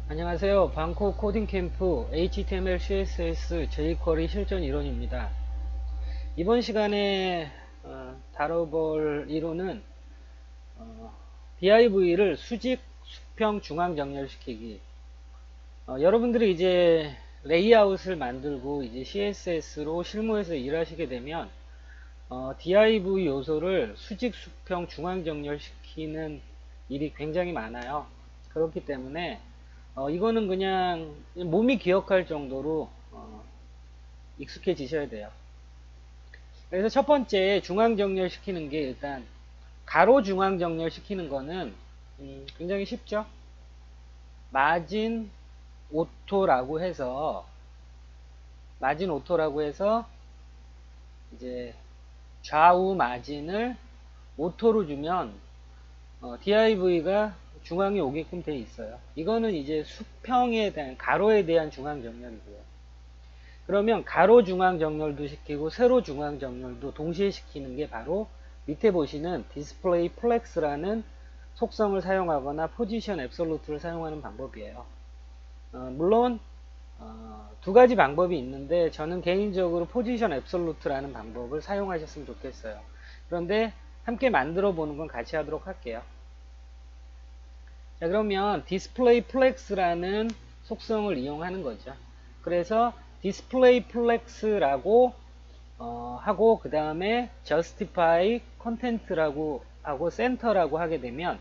안녕하세요. 방콕 코딩 캠프 HTML, CSS, jQuery 실전 이론입니다. 이번 시간에 다뤄볼 이론은 div를 수직, 수평, 중앙 정렬시키기. 여러분들이 이제 레이아웃을 만들고 이제 CSS로 실무에서 일하시게 되면 div 요소를 수직, 수평, 중앙 정렬시키는 일이 굉장히 많아요. 그렇기 때문에 이거는 그냥 몸이 기억할 정도로 익숙해지셔야 돼요. 그래서 첫 번째 중앙 정렬 시키는 게 일단 가로 중앙 정렬 시키는 거는 굉장히 쉽죠. 마진 오토라고 해서 이제 좌우 마진을 오토로 주면 div가 중앙에 오게끔 돼 있어요. 이거는 이제 수평에 대한 가로에 대한 중앙 정렬이고요. 그러면 가로 중앙 정렬도 시키고 세로 중앙 정렬도 동시에 시키는 게 바로 밑에 보시는 디스플레이 플렉스라는 속성을 사용하거나 포지션 앱솔루트를 사용하는 방법이에요. 물론 두 가지 방법이 있는데 저는 개인적으로 포지션 앱솔루트라는 방법을 사용하셨으면 좋겠어요. 그런데 함께 만들어 보는 건 같이 하도록 할게요. 자, 그러면 디스플레이 플렉스라는 속성을 이용하는 거죠. 그래서 디스플레이 플렉스라고 하고 그 다음에 justify content라고 하고 center라고 하게 되면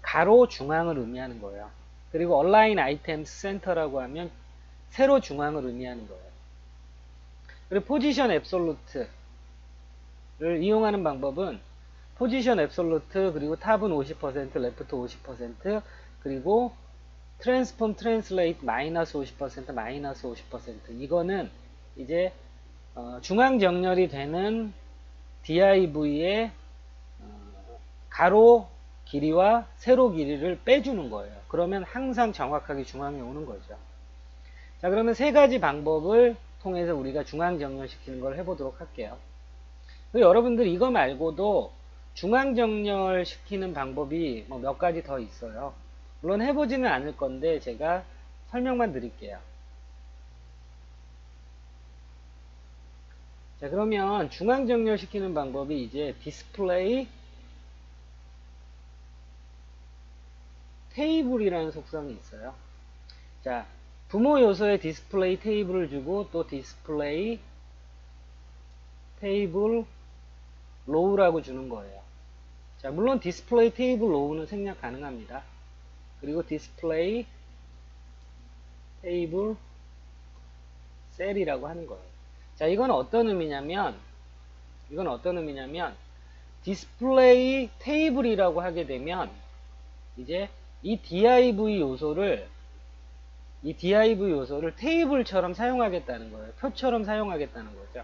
가로 중앙을 의미하는 거예요. 그리고 align items center라고 하면 세로 중앙을 의미하는 거예요. 그리고 position absolute를 이용하는 방법은 포지션 앱솔루트 그리고 탑은 50% 레프트 50% 그리고 트랜스폼 트랜슬레이트 마이너스 50% 마이너스 50% 이거는 이제 중앙 정렬이 되는 div의 가로 길이와 세로 길이를 빼주는 거예요. 그러면 항상 정확하게 중앙에 오는 거죠. 자, 그러면 세 가지 방법을 통해서 우리가 중앙 정렬시키는 걸 해보도록 할게요. 여러분들 이거 말고도 중앙 정렬 시키는 방법이 몇 가지 더 있어요. 물론 해보지는 않을 건데 제가 설명만 드릴게요. 자, 그러면 중앙 정렬 시키는 방법이 이제 디스플레이 테이블이라는 속성이 있어요. 자, 부모 요소에 디스플레이 테이블을 주고 또 디스플레이 테이블 로우라고 주는 거예요. 자, 물론 디스플레이 테이블 로우는 생략 가능합니다. 그리고 디스플레이 테이블 셀이라고 하는 거예요. 자, 이건 어떤 의미냐면 디스플레이 테이블이라고 하게 되면 이제 이 div 요소를 테이블처럼 사용하겠다는 거예요. 표처럼 사용하겠다는 거죠.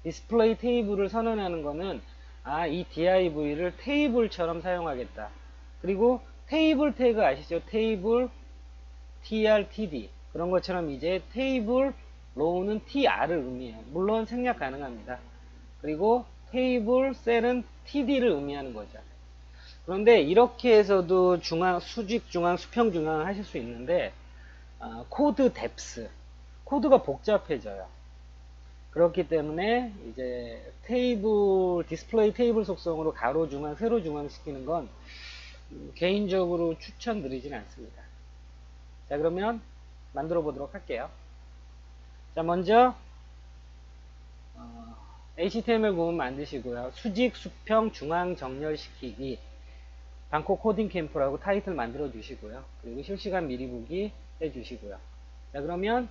디스플레이 테이블을 선언하는 거는 이 div를 테이블처럼 사용하겠다. 그리고 테이블 태그 아시죠? 테이블 trtd 그런 것처럼 이제 테이블 로우는 tr을 의미해요. 물론 생략 가능합니다. 그리고 테이블 셀은 td를 의미하는 거죠. 그런데 이렇게 해서도 중앙, 수직 중앙, 수평 중앙 하실 수 있는데 코드 뎁스 코드가 복잡해져요. 그렇기 때문에 이제 디스플레이 테이블 속성으로 가로 중앙, 세로 중앙 시키는 건 개인적으로 추천드리진 않습니다. 자, 그러면 만들어 보도록 할게요. 자, 먼저 HTML 구문 만드시고요. 수직, 수평, 중앙 정렬시키기 방콕 코딩 캠프라고 타이틀 만들어 주시고요. 그리고 실시간 미리 보기 해 주시고요. 자, 그러면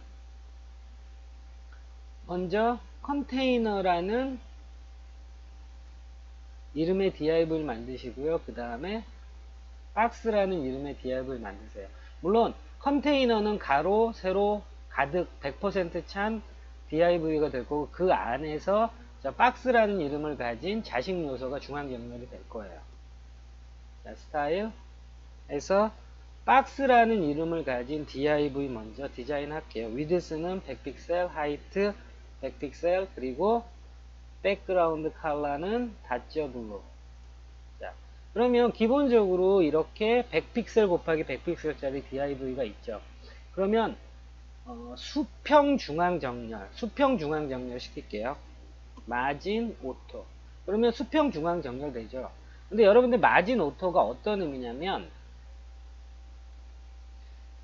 먼저 컨테이너라는 이름의 div를 만드시고요. 그 다음에 박스라는 이름의 div를 만드세요. 물론 컨테이너는 가로, 세로, 가득 100% 찬 div가 될 거고 그 안에서 박스라는 이름을 가진 자식 요소가 중앙 정렬이 될 거예요. 자, 스타일에서 박스라는 이름을 가진 div 먼저 디자인 할게요. 위드스는 100픽셀, 하이트 100픽셀, 그리고 백그라운드 컬러는 다저 블루. 자, 그러면 기본적으로 이렇게 100픽셀 곱하기 100픽셀짜리 DIV가 있죠. 그러면 수평 중앙 정렬 시킬게요. 마진 오토. 그러면 수평 중앙 정렬 되죠. 근데 여러분들 마진 오토가 어떤 의미냐면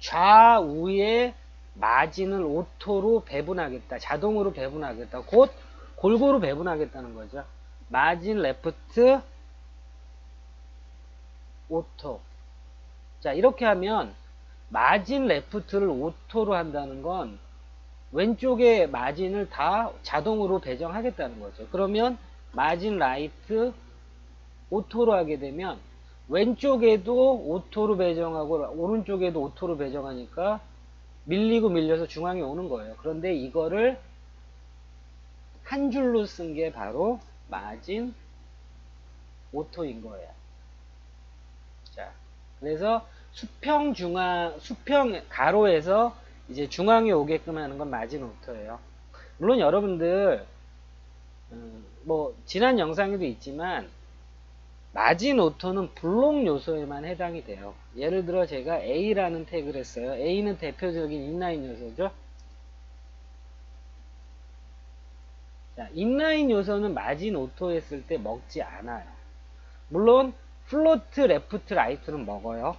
좌우의 마진을 오토로 배분하겠다. 자동으로 배분하겠다. 곧 골고루 배분하겠다는 거죠. 마진 레프트 오토. 자, 이렇게 하면 마진 레프트를 오토로 한다는 건 왼쪽의 마진을 다 자동으로 배정하겠다는 거죠. 그러면 마진 라이트 오토로 하게 되면 왼쪽에도 오토로 배정하고 오른쪽에도 오토로 배정하니까 밀리고 밀려서 중앙에 오는 거예요. 그런데 이거를 한 줄로 쓴 게 바로 마진 오토인 거예요. 자, 그래서 수평 가로에서 이제 중앙에 오게끔 하는 건 마진 오토예요. 물론 여러분들 뭐 지난 영상에도 있지만 마진 오토는 블록 요소에만 해당이 돼요. 예를 들어 제가 A라는 태그를 했어요. A는 대표적인 인라인 요소죠. 자, 인라인 요소는 마진 오토 했을 때 먹지 않아요. 물론 플로트, 레프트, 라이트는 먹어요.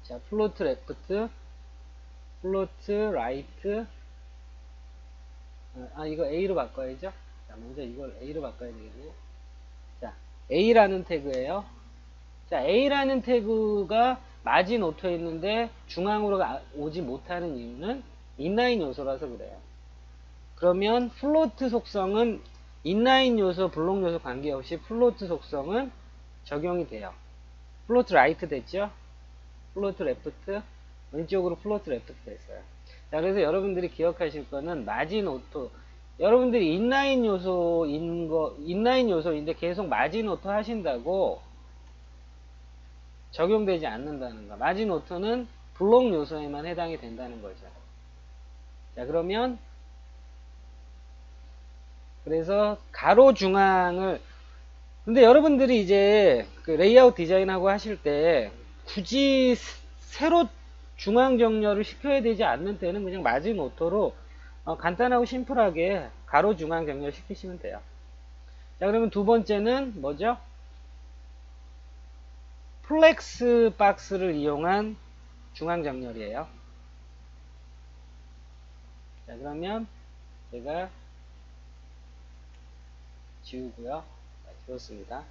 자, 플로트, 레프트, 플로트, 라이트. 이거 A로 바꿔야죠. 자, 먼저 이걸 A로 바꿔야 되겠네요. 자, A라는 태그예요. 자, A라는 태그가 마진 오토에 있는데 중앙으로 오지 못하는 이유는 인라인 요소라서 그래요. 그러면 플로트 속성은 인라인 요소, 블록 요소 관계없이 플로트 속성은 적용이 돼요. 플로트 라이트 됐죠? 플로트 레프트, 왼쪽으로 플로트 레프트 됐어요. 자, 그래서 여러분들이 기억하실 거는 마진 오토. 여러분들이 인라인 요소인데 계속 마진 오토 하신다고 적용되지 않는다는 거. 마진 오토는 블록 요소에만 해당이 된다는 거죠. 자, 그러면 그래서 가로 중앙을 근데 여러분들이 이제 그 레이아웃 디자인하고 하실 때 굳이 세로 중앙 정렬을 시켜야 되지 않는 때는 그냥 마진 오토로 간단하고 심플하게 가로 중앙 정렬 시키시면 돼요. 자, 그러면 두 번째는 뭐죠? 플렉스 박스를 이용한 중앙 정렬이에요. 자, 그러면 제가 지우고요. 자, 지웠습니다.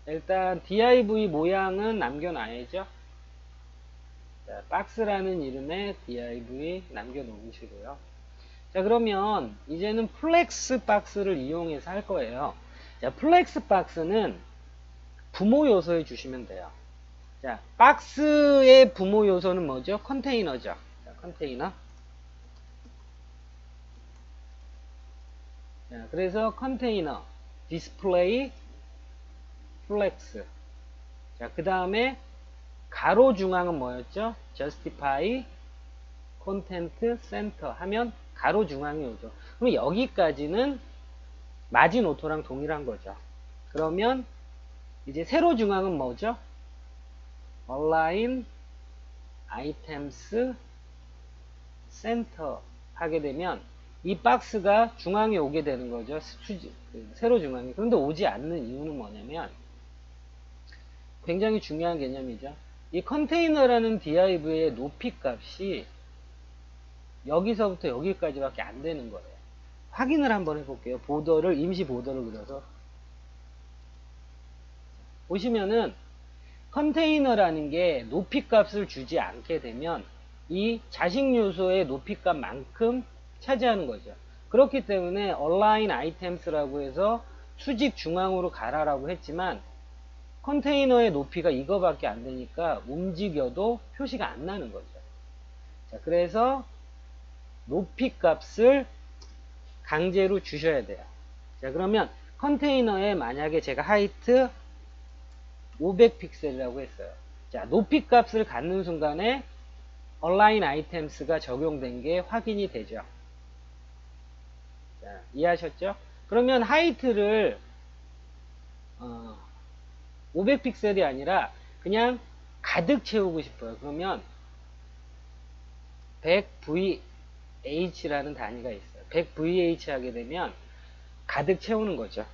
일단 div 모양은 남겨놔야죠. 자, 박스라는 이름의 div 남겨놓으시고요. 자, 그러면 이제는 플렉스 박스를 이용해서 할 거예요. 자, 플렉스 박스는 부모 요소에 주시면 돼요. 자, 박스의 부모 요소는 뭐죠? 컨테이너죠. 자, 컨테이너. 자, 그래서 컨테이너, 디스플레이, 플렉스. 자, 그 다음에 가로 중앙은 뭐였죠? justify, content, center 하면 가로 중앙이 오죠. 그럼 여기까지는 마진 오토랑 동일한 거죠. 그러면 이제 세로 중앙은 뭐죠? align, items, center 하게 되면 이 박스가 중앙에 오게 되는 거죠. 세로 중앙에. 그런데 오지 않는 이유는 뭐냐면 굉장히 중요한 개념이죠. 이 컨테이너라는 div의 높이 값이 여기서부터 여기까지밖에 안 되는 거예요. 확인을 한번 해볼게요. 보더를 임시 보더를 그려서 보시면은 컨테이너라는 게 높이 값을 주지 않게 되면 이 자식 요소의 높이 값만큼 차지하는 거죠. 그렇기 때문에 align items라고 해서 수직 중앙으로 가라라고 했지만 컨테이너의 높이가 이거밖에 안 되니까 움직여도 표시가 안 나는 거죠. 자, 그래서 높이 값을 강제로 주셔야 돼요. 자, 그러면 컨테이너에 만약에 제가 하이트 500픽셀이라고 했어요. 자, 높이 값을 갖는 순간에 align items가 적용된 게 확인이 되죠. 자, 이해하셨죠? 그러면 하이트를 500픽셀이 아니라 그냥 가득 채우고 싶어요. 그러면 100VH라는 단위가 있어요. 100VH 하게 되면 가득 채우는 거죠.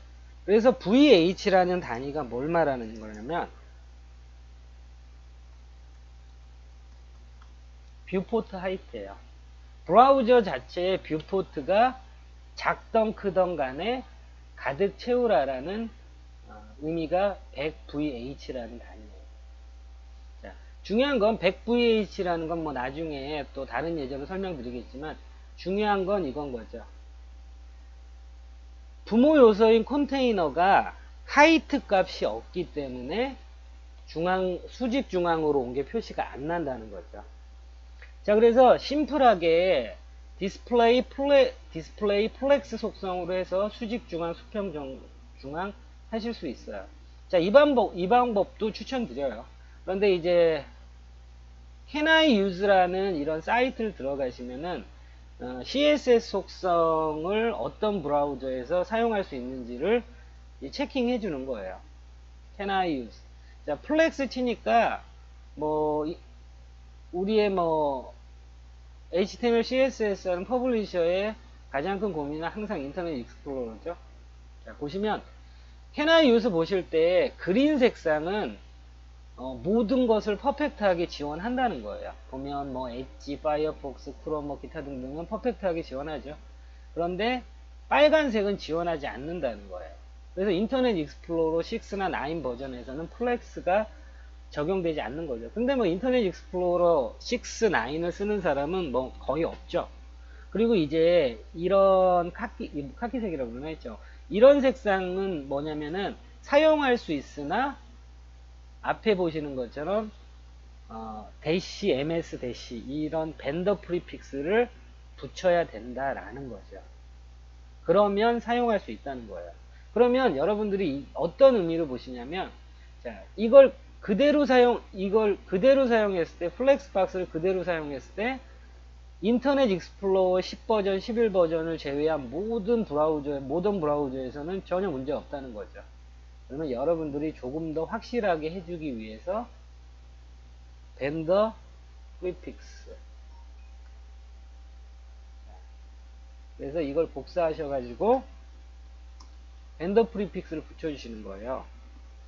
그래서 VH라는 단위가 뭘 말하는 거냐면 뷰포트 하이트예요. 브라우저 자체의 뷰포트가 작던 크던 간에 가득 채우라라는 의미가 100VH라는 단위예요. 자, 중요한 건 100VH라는 건 뭐 나중에 또 다른 예제로 설명드리겠지만 중요한 건 이건 거죠. 부모 요소인 컨테이너가 하이트 값이 없기 때문에 수직 중앙으로 온 게 표시가 안 난다는 거죠. 자, 그래서 심플하게 디스플레이 플렉스 속성으로 해서 수직 중앙, 수평 중앙 하실 수 있어요. 자, 이 방법도 추천드려요. 그런데 이제 Can I Use라는 이런 사이트를 들어가시면은 CSS 속성을 어떤 브라우저에서 사용할 수 있는지를 체킹해 주는 거예요. Can I use? 자, 플렉스 치니까 우리의 HTML, CSS라는 퍼블리셔의 가장 큰 고민은 항상 인터넷 익스플로러죠. 자, 보시면 Can I use 보실 때 그린 색상은 모든 것을 퍼펙트하게 지원한다는 거예요. 보면 엣지, 파이어폭스, 크롬, 기타 등등은 퍼펙트하게 지원하죠. 그런데 빨간색은 지원하지 않는다는 거예요. 그래서 인터넷 익스플로러 6나 9 버전에서는 플렉스가 적용되지 않는 거죠. 근데 인터넷 익스플로러 6, 9을 쓰는 사람은 거의 없죠. 그리고 이제 이런 카키색이라고 그러나 했죠. 이런 색상은 뭐냐면은 사용할 수 있으나 앞에 보시는 것처럼 대시, ms 대시 이런 벤더 프리픽스를 붙여야 된다라는 거죠. 그러면 사용할 수 있다는 거예요. 그러면 여러분들이 어떤 의미로 보시냐면, 자, 이걸 그대로 사용했을 때, 플렉스박스를 그대로 사용했을 때, 인터넷 익스플로러 10버전, 11버전을 제외한 모든 브라우저에서는 전혀 문제 없다는 거죠. 그러면 여러분들이 조금 더 확실하게 해주기 위해서 벤더 프리픽스, 그래서 이걸 복사하셔가지고 벤더 프리픽스를 붙여주시는 거예요.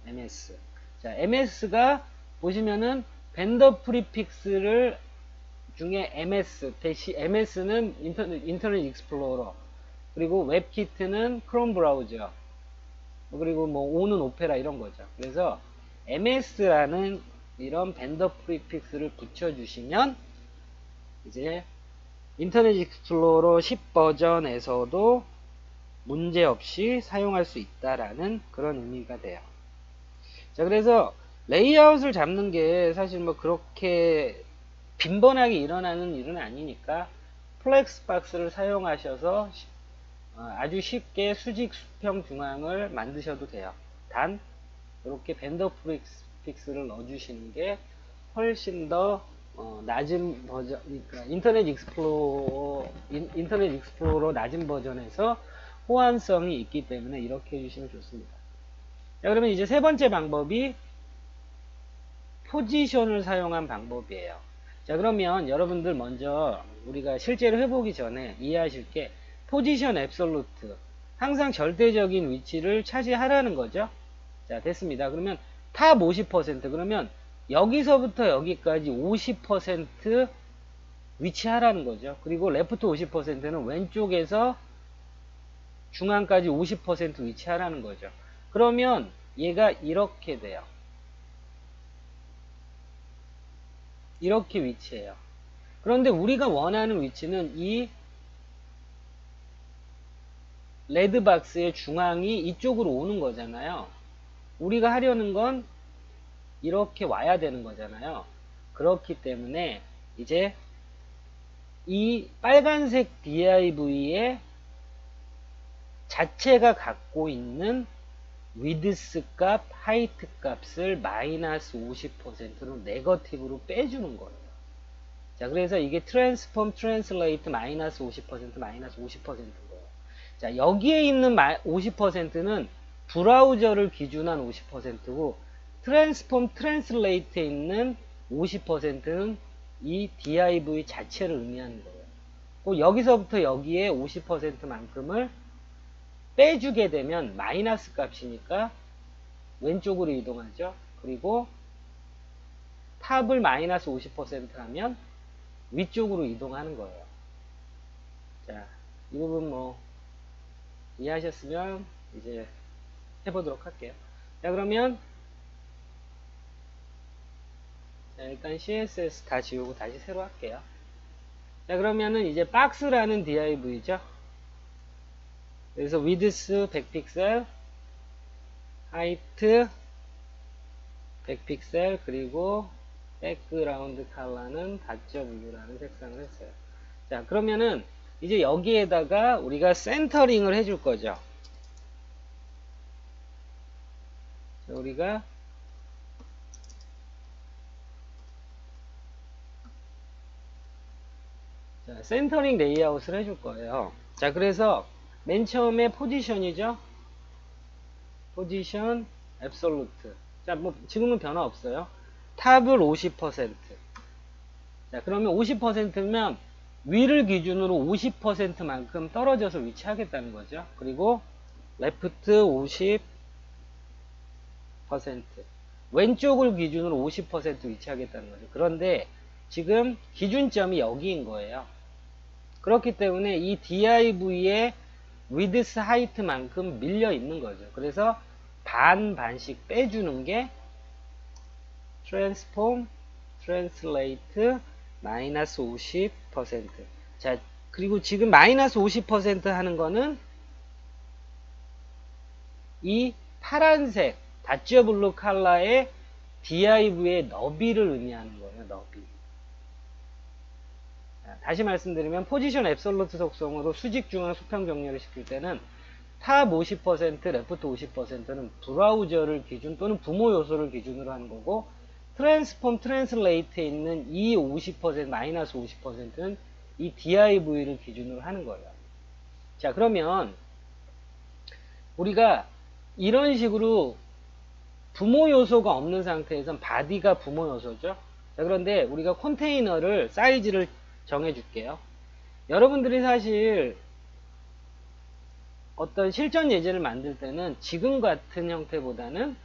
ms. 자, ms가 보시면은 벤더 프리픽스를 중에 ms는 인터넷 익스플로러, 그리고 웹키트는 크롬 브라우저, 그리고 O는 오페라 이런 거죠. 그래서 ms라는 이런 벤더 프리픽스를 붙여주시면 이제 인터넷 익스플로러 10 버전에서도 문제없이 사용할 수 있다라는 그런 의미가 돼요. 자, 그래서 레이아웃을 잡는 게 사실 그렇게 빈번하게 일어나는 일은 아니니까 플렉스박스를 사용하셔서 아주 쉽게 수직 수평 중앙을 만드셔도 돼요. 단 이렇게 벤더 프리픽스를 넣어주시는 게 훨씬 더 낮은 버전, 그러니까 인터넷 익스플로러 낮은 버전에서 호환성이 있기 때문에 이렇게 해주시면 좋습니다. 자, 그러면 이제 세 번째 방법이 포지션을 사용한 방법이에요. 자, 그러면 여러분들 먼저 우리가 실제로 해보기 전에 이해하실 게 포지션 앱솔루트, 항상 절대적인 위치를 차지하라는 거죠. 자, 됐습니다. 그러면 탑 50%, 그러면 여기서부터 여기까지 50% 위치하라는 거죠. 그리고 레프트 50%는 왼쪽에서 중앙까지 50% 위치하라는 거죠. 그러면 얘가 이렇게 돼요. 이렇게 위치해요. 그런데 우리가 원하는 위치는 이 레드박스의 중앙이 이쪽으로 오는 거잖아요. 우리가 하려는 건 이렇게 와야 되는 거잖아요. 그렇기 때문에 이제 이 빨간색 div의 자체가 갖고 있는 위드스 값, 하이트 값을 마이너스 50%로 네거티브로 빼주는 거예요. 자, 그래서 이게 트랜스폼, 트랜슬레이트 마이너스 50%, 마이너스 50%인 거예요. 자, 여기에 있는 50%는 브라우저를 기준한 50%고 트랜스폼 트랜슬레이트에 있는 50%는 이 div 자체를 의미하는 거예요. 여기서부터 여기에 50%만큼을 빼주게 되면 마이너스 값이니까 왼쪽으로 이동하죠. 그리고 탑을 마이너스 50% 하면 위쪽으로 이동하는 거예요. 자, 이 부분 뭐 이해하셨으면 이제 해보도록 할게요. 자, 그러면 자, 일단 CSS 다 지우고 다시 새로 할게요. 자, 그러면은 이제 박스라는 div죠. 그래서 width 100픽셀, height 100픽셀, 그리고 백그라운드 컬러는 .blue라는 색상을 했어요. 자, 그러면은 이제 여기에다가 우리가 센터링을 해줄 거죠. 자, 우리가 자, 센터링 레이아웃을 해줄 거예요. 자, 그래서 맨 처음에 포지션이죠. 포지션 앱솔루트. 자, 뭐 지금은 변화 없어요. 탑을 50%. 자, 그러면 50%면 위를 기준으로 50%만큼 떨어져서 위치하겠다는 거죠. 그리고 레프트 50%, 왼쪽을 기준으로 50% 위치하겠다는 거죠. 그런데 지금 기준점이 여기인 거예요. 그렇기 때문에 이 div의 width height만큼 밀려 있는 거죠. 그래서 반씩 빼주는 게 transform translate 마이너스 50%. 자, 그리고 지금 마이너스 50% 하는 거는 이 파란색 다츠블루 컬러의 div의 너비를 의미하는 거예요. 너비. 자, 다시 말씀드리면 포지션 앱솔루트 속성으로 수직 중앙 수평 정렬을 시킬 때는 탑 50%, 레프트 50%는 브라우저를 기준 또는 부모 요소를 기준으로 하는 거고, 트랜스폼 트랜슬레이트에 있는 이 50%, 마이너스 50%는 이 div를 기준으로 하는 거예요. 자, 그러면 우리가 이런 식으로 부모 요소가 없는 상태에선 바디가 부모 요소죠. 자, 그런데 우리가 컨테이너를 사이즈를 정해 줄게요. 여러분들이 사실 어떤 실전 예제를 만들 때는 지금 같은 형태보다는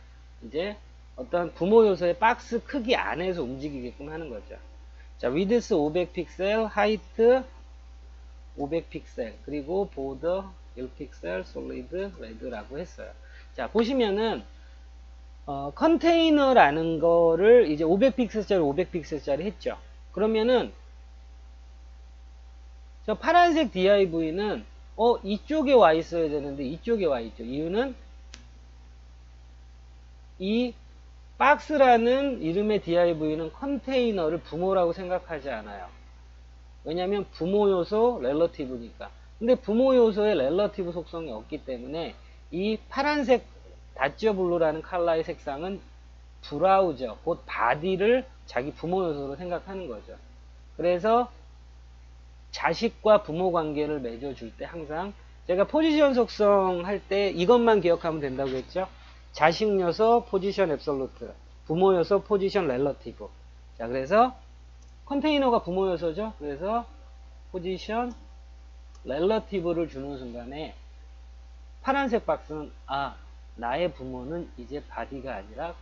이제 어떤 부모 요소의 박스 크기 안에서 움직이게끔 하는 거죠. 자, width 500픽셀, height 500픽셀, 그리고 border 1픽셀, solid red라고 했어요. 자, 보시면은 컨테이너라는 거를 이제 500픽셀짜리 500픽셀짜리 했죠. 그러면은 저 파란색 div는 이쪽에 와 있어야 되는데 이쪽에 와 있죠. 이유는 이 박스라는 이름의 div는 컨테이너를 부모라고 생각하지 않아요. 왜냐하면 부모 요소 렐러티브니까. 근데 부모 요소에 렐러티브 속성이 없기 때문에 이 파란색 다츠블루라는 컬러의 색상은 브라우저, 곧 바디를 자기 부모 요소로 생각하는 거죠. 그래서 자식과 부모 관계를 맺어줄 때 항상 제가 포지션 속성 할 때 이것만 기억하면 된다고 했죠. 자식 요소 포지션 앱솔루트, 부모 요소 포지션 렐러티브. 자, 그래서 컨테이너가 부모 요소죠. 그래서 포지션 렐러티브를 주는 순간에 파란색 박스는 나의 부모는 이제 바디가 아니라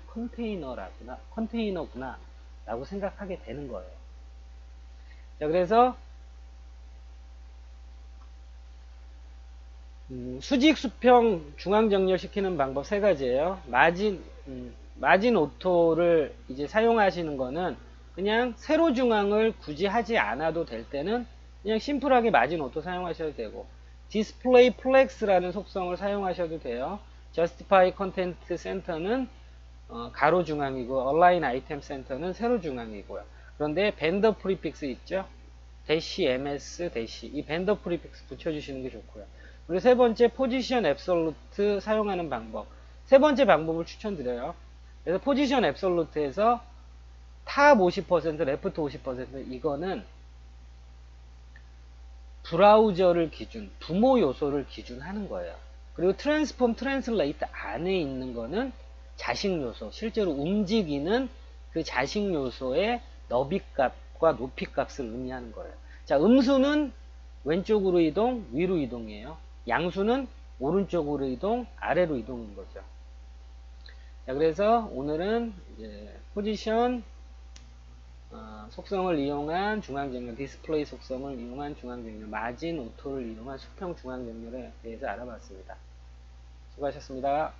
컨테이너구나 라고 생각하게 되는 거예요. 자, 그래서 수직 수평 중앙 정렬 시키는 방법 세 가지예요. 마진 오토를 이제 사용하시는 거는 그냥 세로 중앙을 굳이 하지 않아도 될 때는 그냥 심플하게 마진 오토 사용하셔도 되고, 디스플레이 플렉스라는 속성을 사용하셔도 돼요. justify content center는 가로 중앙이고, align item center는 세로 중앙이고요. 그런데 밴더 프리픽스 있죠? 대시 ms 대시, 이 밴더 프리픽스 붙여주시는 게 좋고요. 그리고 세 번째 포지션 앱솔루트 사용하는 방법. 세 번째 방법을 추천드려요. 그래서 포지션 앱솔루트에서 탑 50%, 레프트 50% 이거는 브라우저를 기준, 부모 요소를 기준하는 거예요. 그리고 트랜스폼 트랜슬레이트 안에 있는 거는 자식 요소, 실제로 움직이는 그 자식 요소의 너비값과 높이값을 의미하는 거예요. 자, 음수는 왼쪽으로 이동, 위로 이동이에요. 양수는 오른쪽으로 이동, 아래로 이동인 거죠. 자, 그래서 오늘은 이제 포지션 속성을 이용한 중앙정렬, 디스플레이 속성을 이용한 중앙정렬, 마진 오토를 이용한 수평 중앙정렬에 대해서 알아봤습니다. 수고하셨습니다.